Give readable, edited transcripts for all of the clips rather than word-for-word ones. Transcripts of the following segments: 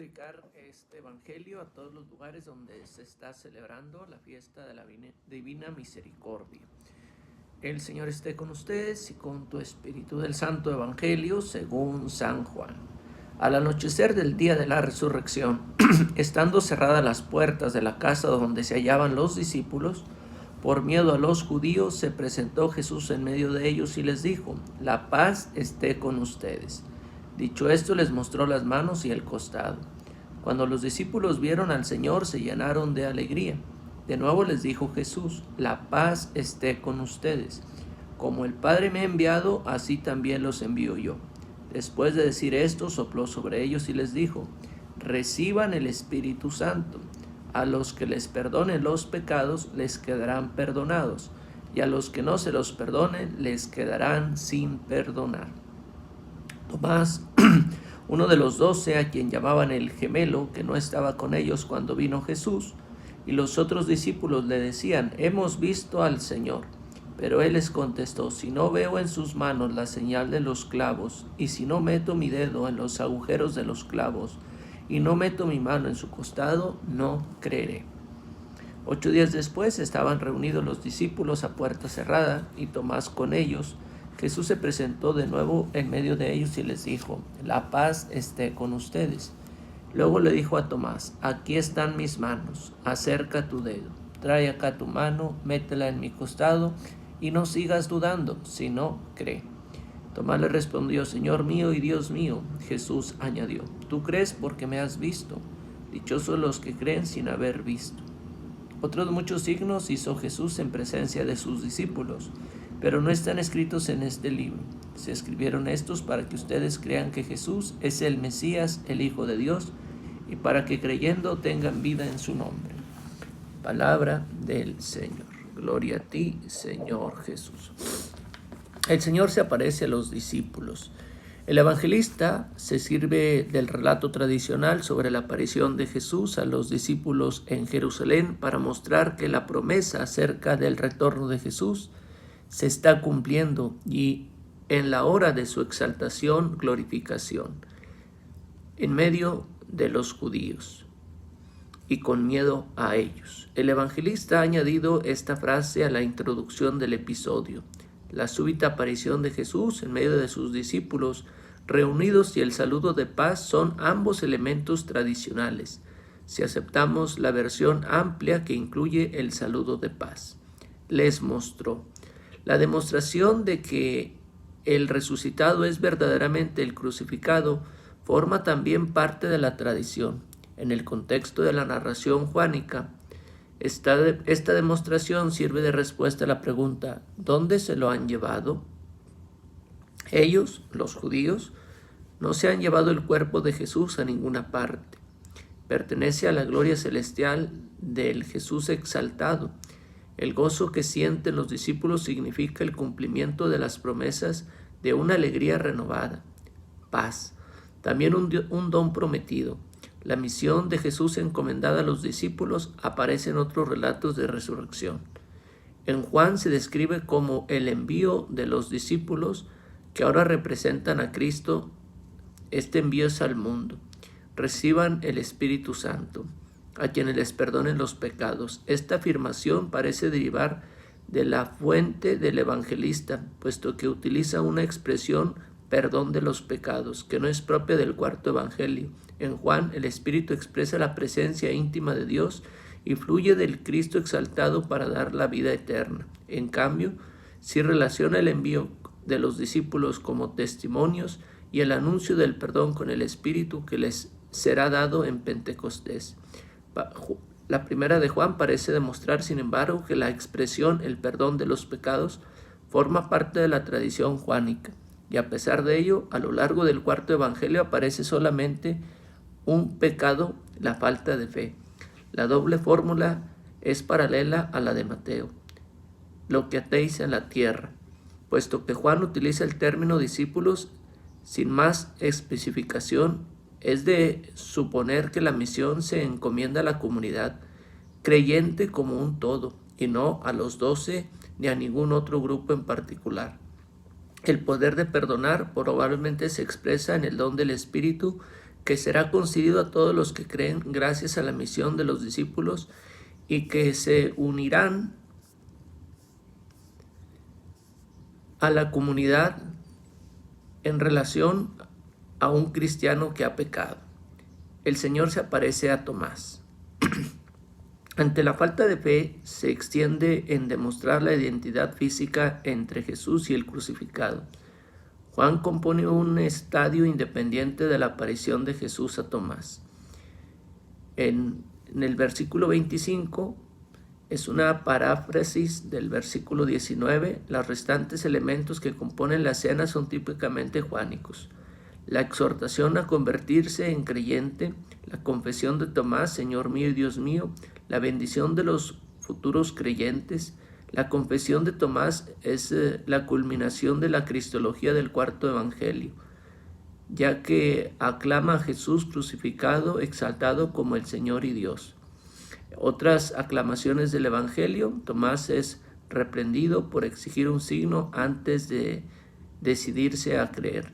predicar este evangelio a todos los lugares donde se está celebrando la fiesta de la Divina Misericordia. El Señor esté con ustedes y con tu espíritu. Del Santo Evangelio según San Juan. Al anochecer del día de la resurrección, estando cerradas las puertas de la casa donde se hallaban los discípulos, por miedo a los judíos, se presentó Jesús en medio de ellos y les dijo: la paz esté con ustedes. Dicho esto, les mostró las manos y el costado. Cuando los discípulos vieron al Señor, se llenaron de alegría. De nuevo les dijo Jesús: la paz esté con ustedes. Como el Padre me ha enviado, así también los envío yo. Después de decir esto, sopló sobre ellos y les dijo: reciban el Espíritu Santo. A los que les perdonen los pecados, les quedarán perdonados, y a los que no se los perdonen, les quedarán sin perdonar. Tomás, uno de los 12, a quien llamaban el gemelo, que no estaba con ellos cuando vino Jesús, y los otros discípulos le decían: hemos visto al Señor. Pero él les contestó: si no veo en sus manos la señal de los clavos, y si no meto mi dedo en los agujeros de los clavos, y no meto mi mano en su costado, no creeré. 8 días después estaban reunidos los discípulos a puerta cerrada, y Tomás con ellos. Jesús se presentó de nuevo en medio de ellos y les dijo: la paz esté con ustedes. Luego le dijo a Tomás: aquí están mis manos, acerca tu dedo, trae acá tu mano, métela en mi costado, y no sigas dudando, sino cree. Tomás le respondió: Señor mío y Dios mío. Jesús añadió: tú crees porque me has visto. Dichosos los que creen sin haber visto. Otros muchos signos hizo Jesús en presencia de sus discípulos, pero no están escritos en este libro. Se escribieron estos para que ustedes crean que Jesús es el Mesías, el Hijo de Dios, y para que creyendo tengan vida en su nombre. Palabra del Señor. Gloria a ti, Señor Jesús. El Señor se aparece a los discípulos. El evangelista se sirve del relato tradicional sobre la aparición de Jesús a los discípulos en Jerusalén para mostrar que la promesa acerca del retorno de Jesús se está cumpliendo y en la hora de su exaltación, glorificación, en medio de los judíos y con miedo a ellos. El evangelista ha añadido esta frase a la introducción del episodio: la súbita aparición de Jesús en medio de sus discípulos reunidos y el saludo de paz son ambos elementos tradicionales, si aceptamos la versión amplia que incluye el saludo de paz. Les mostró. La demostración de que el resucitado es verdaderamente el crucificado forma también parte de la tradición. En el contexto de la narración juánica, esta demostración sirve de respuesta a la pregunta: ¿dónde se lo han llevado? Ellos, los judíos, no se han llevado el cuerpo de Jesús a ninguna parte. Pertenece a la gloria celestial del Jesús exaltado. El gozo que sienten los discípulos significa el cumplimiento de las promesas de una alegría renovada. Paz, también un don prometido. La misión de Jesús encomendada a los discípulos aparece en otros relatos de resurrección. En Juan se describe como el envío de los discípulos que ahora representan a Cristo. Este envío es al mundo. Reciban el Espíritu Santo, a quienes les perdonen los pecados. Esta afirmación parece derivar de la fuente del evangelista, puesto que utiliza una expresión, perdón de los pecados, que no es propia del cuarto evangelio. En Juan, el Espíritu expresa la presencia íntima de Dios y fluye del Cristo exaltado para dar la vida eterna. En cambio, sí relaciona el envío de los discípulos como testimonios y el anuncio del perdón con el Espíritu que les será dado en Pentecostés. La primera de Juan parece demostrar, sin embargo, que la expresión el perdón de los pecados forma parte de la tradición juánica, y a pesar de ello, a lo largo del cuarto evangelio aparece solamente un pecado: la falta de fe. La doble fórmula es paralela a la de Mateo: lo que atéis en la tierra, puesto que Juan utiliza el término discípulos sin más especificación. Es de suponer que la misión se encomienda a la comunidad creyente como un todo, y no a los 12 ni a ningún otro grupo en particular. El poder de perdonar probablemente se expresa en el don del Espíritu que será concedido a todos los que creen gracias a la misión de los discípulos y que se unirán a la comunidad en relación a un cristiano que ha pecado. El Señor se aparece a Tomás. Ante la falta de fe, se extiende en demostrar la identidad física entre Jesús y el crucificado. Juan compone un estadio independiente de la aparición de Jesús a Tomás. En el versículo 25 es una paráfrasis del versículo 19. Los restantes elementos que componen la escena son típicamente juánicos. La exhortación a convertirse en creyente, la confesión de Tomás, Señor mío y Dios mío, la bendición de los futuros creyentes. La confesión de Tomás es la culminación de la cristología del cuarto evangelio, ya que aclama a Jesús crucificado, exaltado como el Señor y Dios. Otras aclamaciones del evangelio: Tomás es reprendido por exigir un signo antes de decidirse a creer.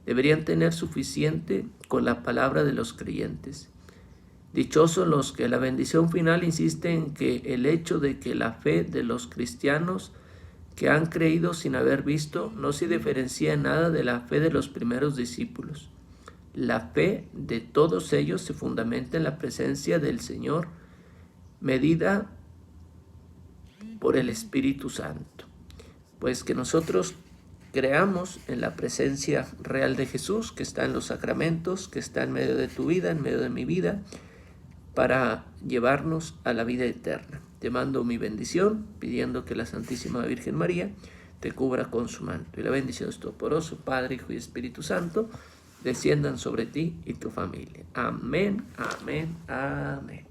Deberían tener suficiente con la palabra de los creyentes. Dichosos los que la bendición final insiste en que el hecho de que la fe de los cristianos que han creído sin haber visto no se diferencia en nada de la fe de los primeros discípulos. La fe de todos ellos se fundamenta en la presencia del Señor, medida por el Espíritu Santo. Pues que nosotros creamos en la presencia real de Jesús, que está en los sacramentos, que está en medio de tu vida, en medio de mi vida, para llevarnos a la vida eterna. Te mando mi bendición, pidiendo que la Santísima Virgen María te cubra con su manto. Y la bendición de Todopoderoso, Padre, Hijo y Espíritu Santo, desciendan sobre ti y tu familia. Amén, amén, amén.